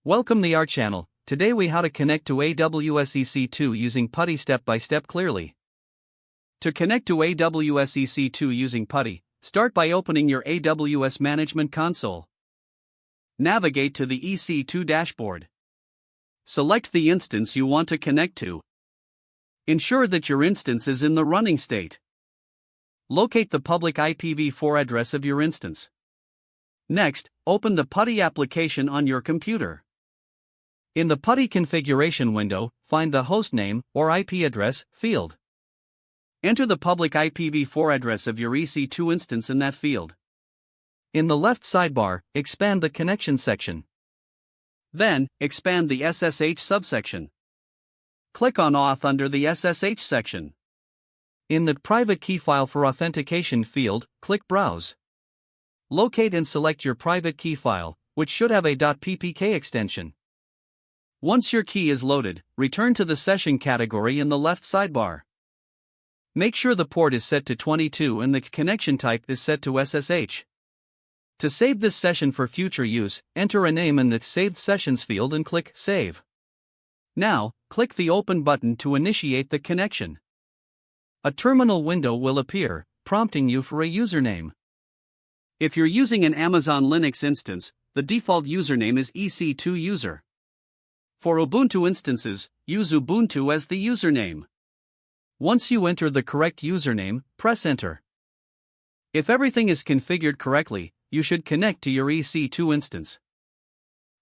Welcome to our channel. Today we how to connect to AWS EC2 using PuTTY step by step clearly. To connect to AWS EC2 using PuTTY, start by opening your AWS Management Console. Navigate to the EC2 dashboard. Select the instance you want to connect to. Ensure that your instance is in the running state. Locate the public IPv4 address of your instance. Next, open the PuTTY application on your computer. In the PuTTY configuration window, find the hostname or IP address field. Enter the public IPv4 address of your EC2 instance in that field. In the left sidebar, expand the connection section. Then, expand the SSH subsection. Click on Auth under the SSH section. In the Private Key File for Authentication field, click Browse. Locate and select your private key file, which should have a .ppk extension. Once your key is loaded, return to the session category in the left sidebar. Make sure the port is set to 22 and the connection type is set to SSH. To save this session for future use, enter a name in the Saved Sessions field and click Save. Now, click the Open button to initiate the connection. A terminal window will appear, prompting you for a username. If you're using an Amazon Linux instance, the default username is EC2 user. For Ubuntu instances, use Ubuntu as the username. Once you enter the correct username, press Enter. If everything is configured correctly, you should connect to your EC2 instance.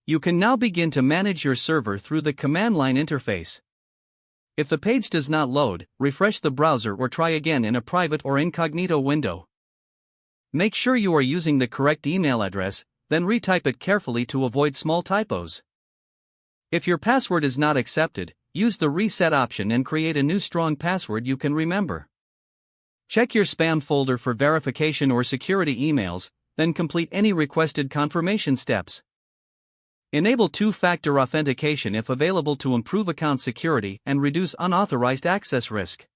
You can now begin to manage your server through the command line interface. If the page does not load, refresh the browser or try again in a private or incognito window. Make sure you are using the correct email address, then retype it carefully to avoid small typos. If your password is not accepted, use the reset option and create a new strong password you can remember. Check your spam folder for verification or security emails, then complete any requested confirmation steps. Enable two-factor authentication if available to improve account security and reduce unauthorized access risk.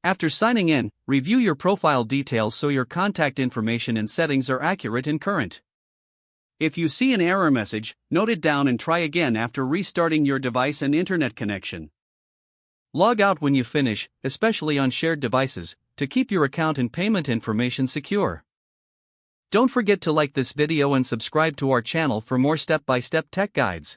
After signing in, review your profile details so your contact information and settings are accurate and current. If you see an error message, note it down and try again after restarting your device and internet connection. Log out when you finish, especially on shared devices, to keep your account and payment information secure. Don't forget to like this video and subscribe to our channel for more step-by-step tech guides.